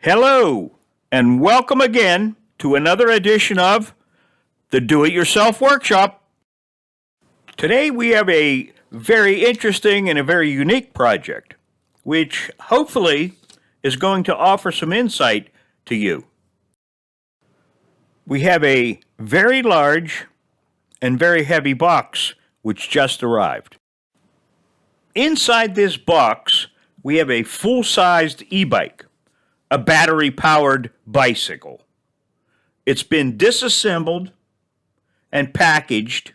Hello, and welcome again to another edition of the Do-It-Yourself Workshop. Today we have a very interesting and a very unique project, which hopefully is going to offer some insight to you. We have a very large and very heavy box which just arrived. Inside this box, we have a full-sized e-bike, a battery-powered bicycle. It's been disassembled and packaged,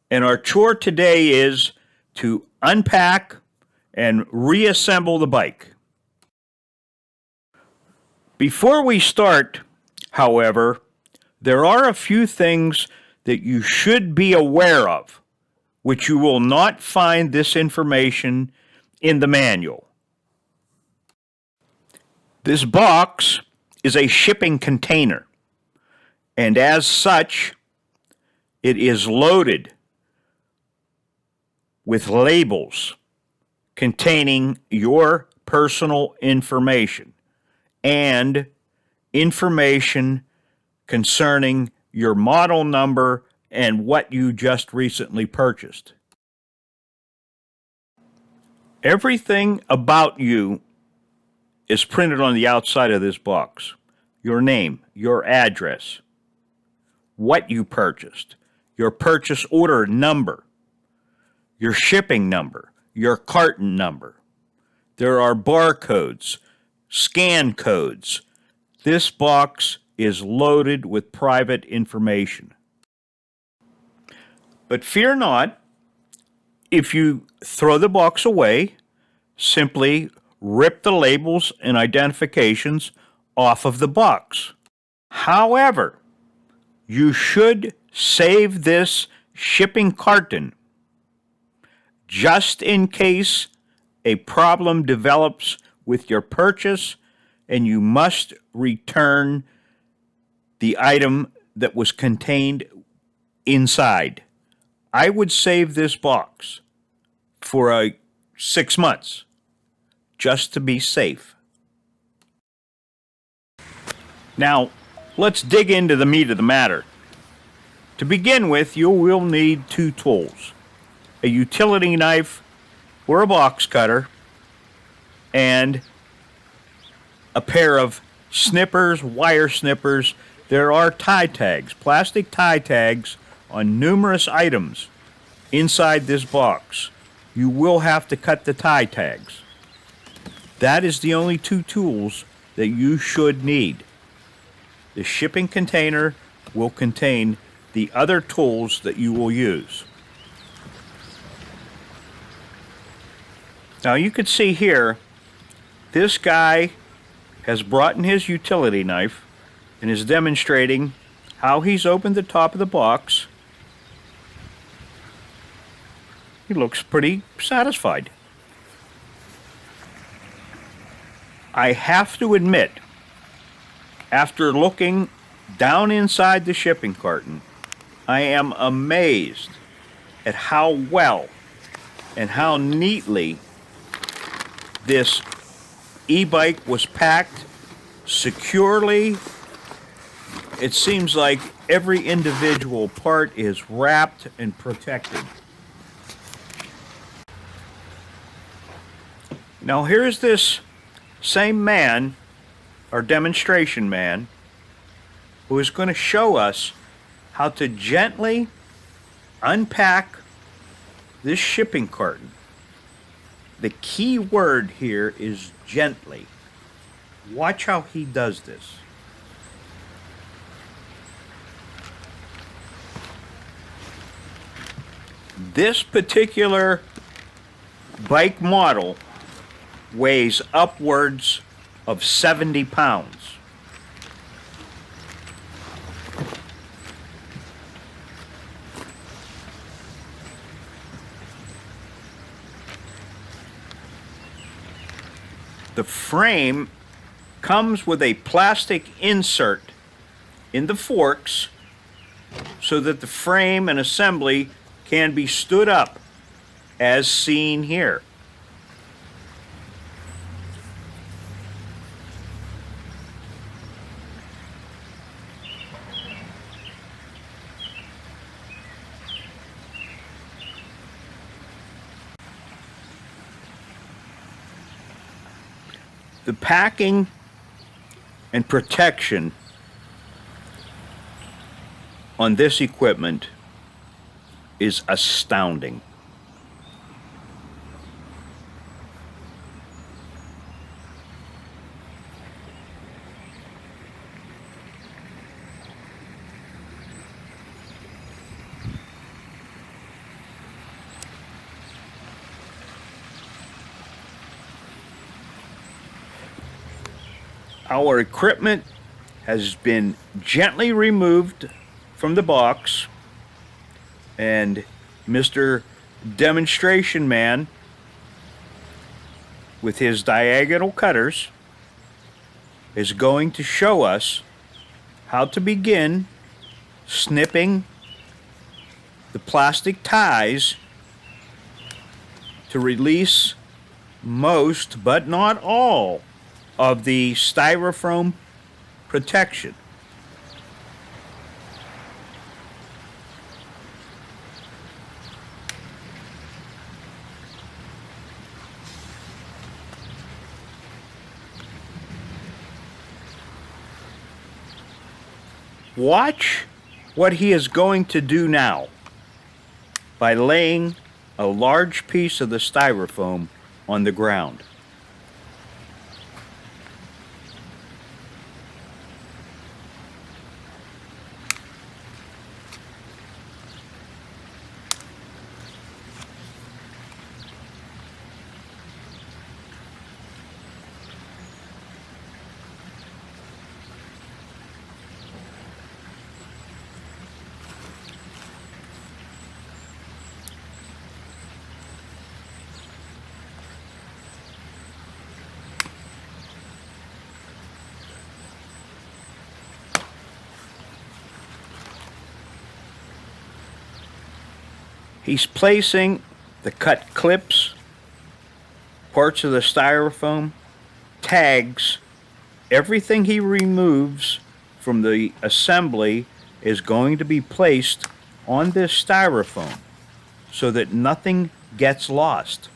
and our chore today is to unpack and reassemble the bike. Before we start, however, there are a few things that you should be aware of, which you will not find this information in the manual. This box is a shipping container, and as such, it is loaded with labels containing your personal information and information concerning your model number and what you just recently purchased. Everything about you is printed on the outside of this box. Your name, your address, what you purchased, your purchase order number, your shipping number, your carton number. There are barcodes, scan codes. This box is loaded with private information. But fear not, if you throw the box away, simply rip the labels and identifications off of the box. However, you should save this shipping carton just in case a problem develops with your purchase and you must return the item that was contained inside. I would save this box for 6 months just to be safe. Now, let's dig into the meat of the matter. To begin with, you will need 2 tools, a utility knife or a box cutter, and a pair of snippers, wire snippers. There are tie tags, plastic tie tags on numerous items inside this box. You will have to cut the tie tags. That is the only 2 tools that you should need. The shipping container will contain the other tools that you will use. Now you can see here, this guy has brought in his utility knife and is demonstrating how he's opened the top of the box. He looks pretty satisfied. I have to admit, after looking down inside the shipping carton, I am amazed at how well and how neatly this e-bike was packed securely. It seems like every individual part is wrapped and protected. Now here's this same man, our demonstration man, who is going to show us how to gently unpack this shipping carton. The key word here is gently. Watch how he does this. This particular bike model weighs upwards of 70 pounds. The frame comes with a plastic insert in the forks so that the frame and assembly can be stood up as seen here. The packing and protection on this equipment is astounding. Our equipment has been gently removed from the box, and Mr. Demonstration Man, with his diagonal cutters, is going to show us how to begin snipping the plastic ties to release most, but not all, of the styrofoam protection. Watch what he is going to do now by laying a large piece of the styrofoam on the ground. He's placing the cut clips, parts of the styrofoam, tags, everything he removes from the assembly is going to be placed on this styrofoam so that nothing gets lost.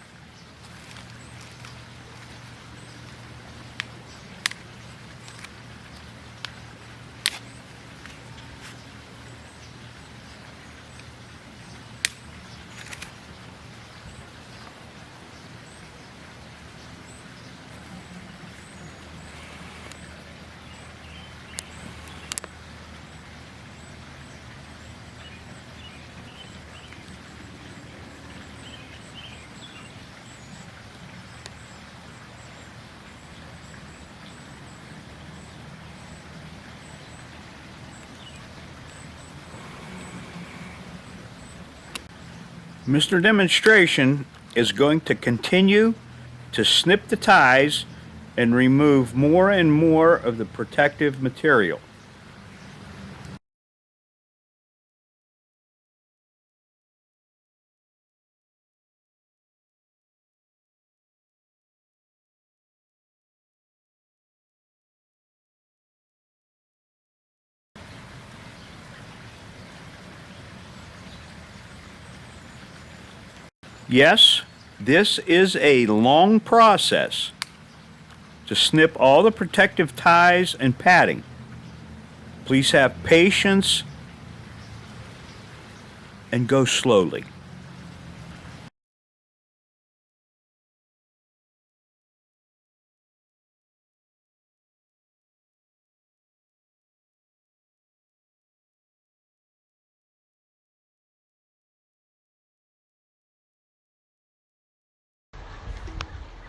Mr. Demonstration is going to continue to snip the ties and remove more and more of the protective material. Yes, this is a long process to snip all the protective ties and padding. Please have patience and go slowly.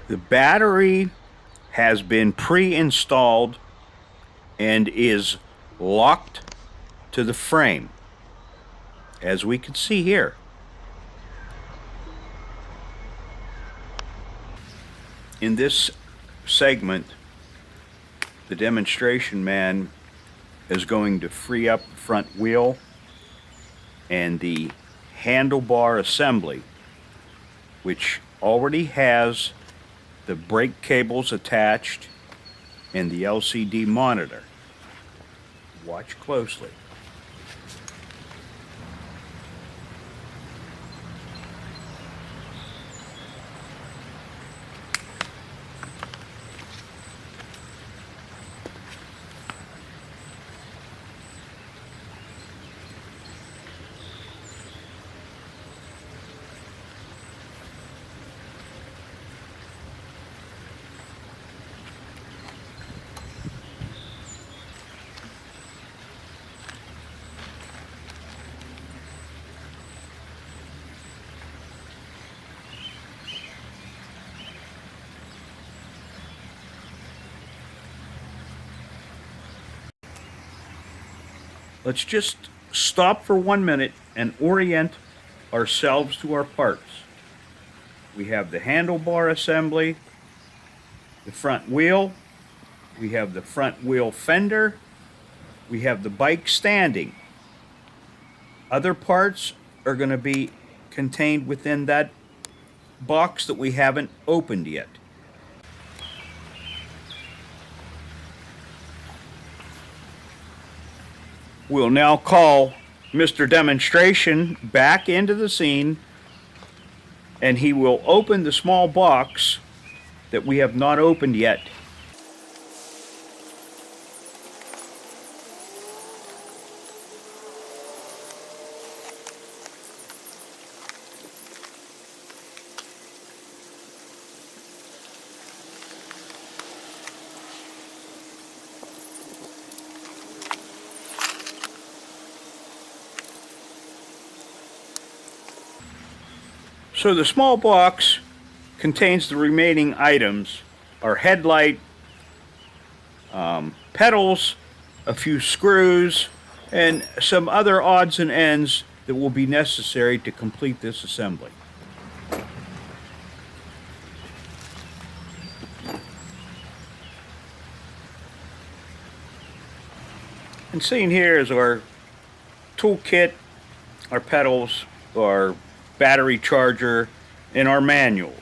The battery has been pre-installed and is locked to the frame, as we can see here. In this segment, the demonstration man is going to free up the front wheel and the handlebar assembly, which already has the brake cables attached and the LCD monitor. Watch closely. let's just stop for 1 minute and orient ourselves to our parts. We have the handlebar assembly, the front wheel, we have the front wheel fender, we have the bike standing. Other parts are going to be contained within that box that we haven't opened yet. We'll now call Mr. Demonstration back into the scene, and he will open the small box that we have not opened yet. So the small box contains the remaining items: our headlight, pedals, a few screws, and some other odds and ends that will be necessary to complete this assembly. And seen here is our toolkit, our pedals, our battery charger, and our manuals.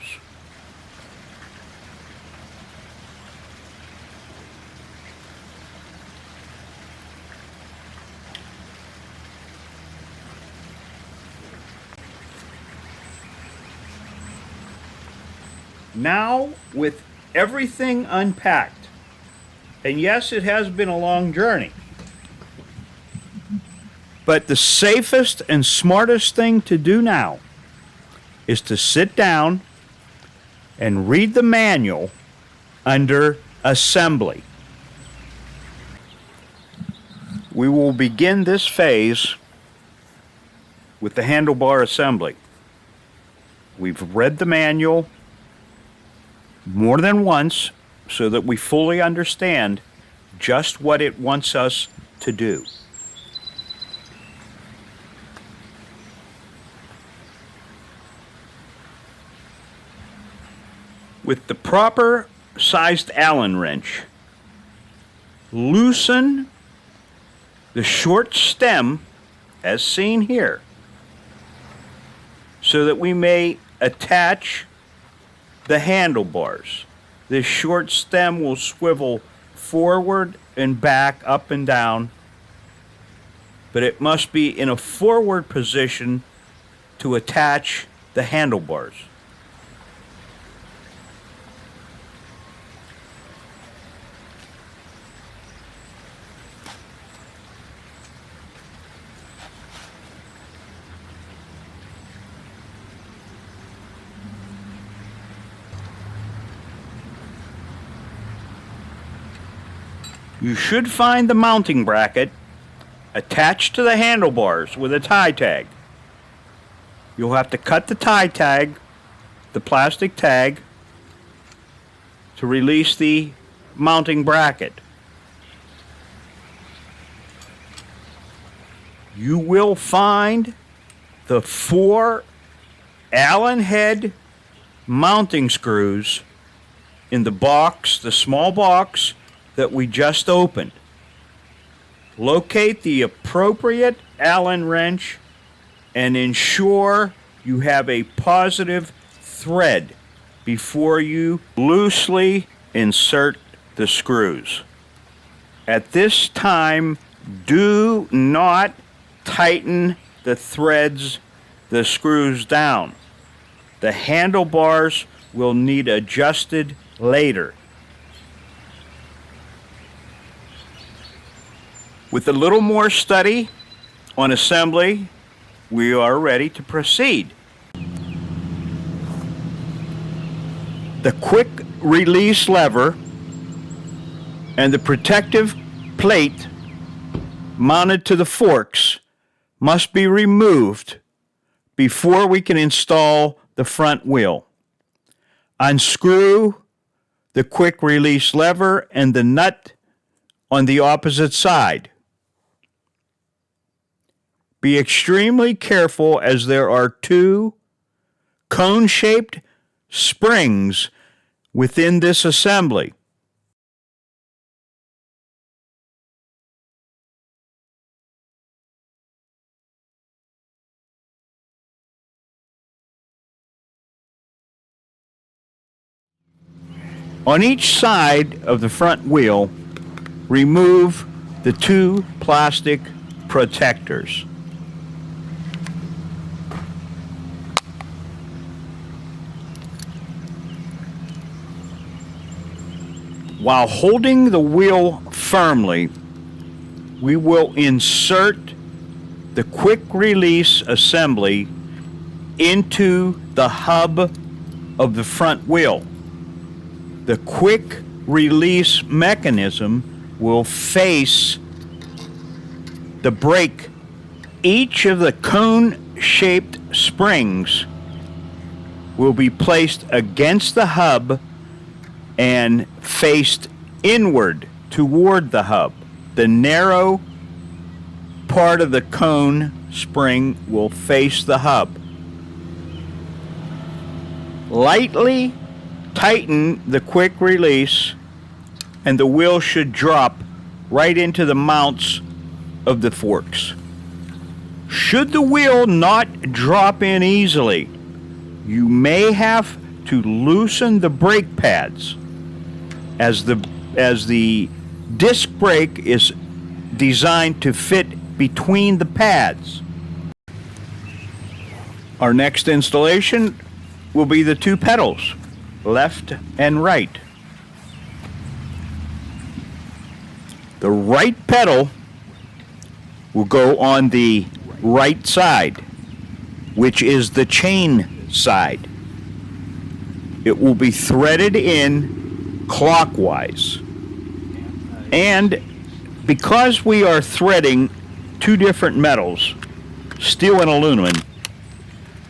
Now, with everything unpacked, and yes, it has been a long journey, but the safest and smartest thing to do now is to sit down and read the manual under assembly. We will begin this phase with the handlebar assembly. We've read the manual more than once so that we fully understand just what it wants us to do. With the proper sized Allen wrench, loosen the short stem as seen here so that we may attach the handlebars. This short stem will swivel forward and back, up and down, but it must be in a forward position to attach the handlebars. You should find the mounting bracket attached to the handlebars with a tie tag. You'll have to cut the tie tag, the plastic tag, to release the mounting bracket. You will find the 4 Allen head mounting screws in the box, the small box that we just opened. Locate the appropriate Allen wrench and ensure you have a positive thread before you loosely insert the screws. At this time, do not tighten the threads, the screws down. The handlebars will need adjusted later. With a little more study on assembly, we are ready to proceed. The quick release lever and the protective plate mounted to the forks must be removed before we can install the front wheel. Unscrew the quick release lever and the nut on the opposite side. Be extremely careful as there are two cone-shaped springs within this assembly. On each side of the front wheel, remove the two plastic protectors. While holding the wheel firmly, we will insert the quick release assembly into the hub of the front wheel. The quick release mechanism will face the brake. Each of the cone-shaped springs will be placed against the hub and faced inward toward the hub. The narrow part of the cone spring will face the hub. Lightly tighten the quick release and the wheel should drop right into the mounts of the forks. Should the wheel not drop in easily, you may have to loosen the brake pads as the disc brake is designed to fit between the pads. Our next installation will be the two pedals, left and right. The right pedal will go on the right side, which is the chain side. It will be threaded in clockwise. And because we are threading two different metals, steel and aluminum,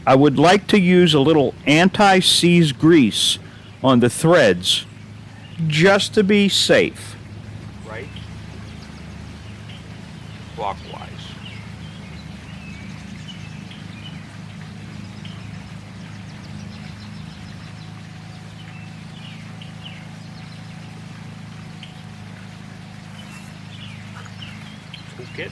I would like to use a little anti-seize grease on the threads just to be safe. Right, clockwise. Toolkit.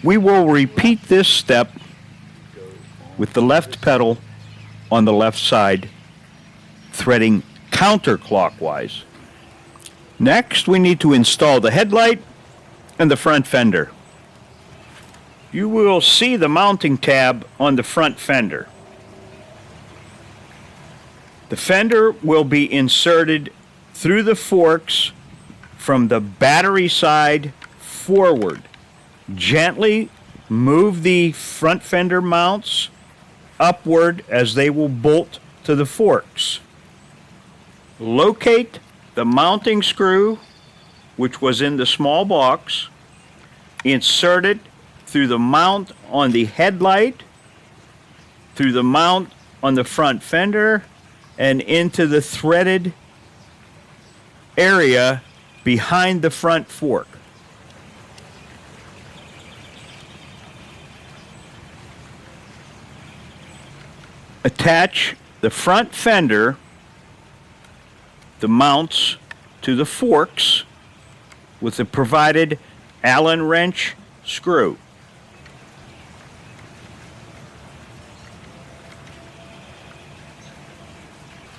We will repeat this step with the left pedal on the left side, threading counterclockwise. Next, we need to install the headlight and the front fender. You will see the mounting tab on the front fender. The fender will be inserted through the forks from the battery side forward. Gently move the front fender mounts upward as they will bolt to the forks. Locate the mounting screw, which was in the small box. Insert it through the mount on the headlight, through the mount on the front fender, and into the threaded area behind the front fork. Attach the front fender, the mounts to the forks with the provided Allen wrench screw.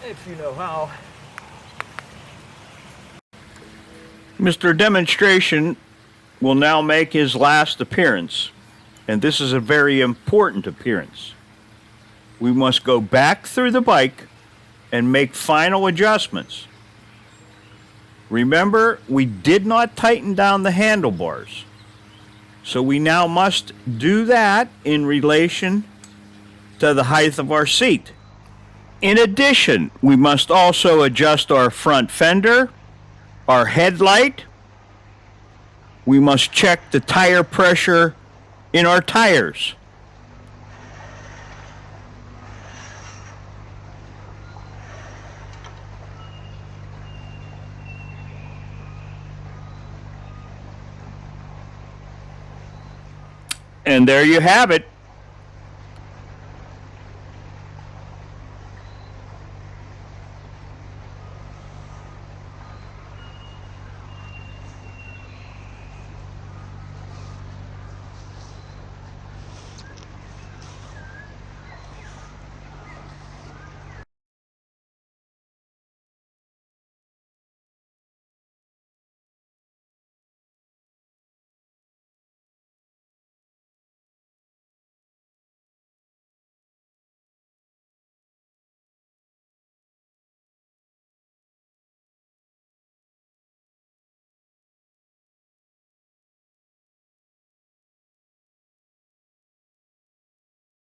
If you know how. Mr. Demonstration will now make his last appearance, and this is a very important appearance. We must go back through the bike and make final adjustments. Remember, we did not tighten down the handlebars, so we now must do that in relation to the height of our seat. In addition, we must also adjust our front fender, our headlight. We must check the tire pressure in our tires. And there you have it.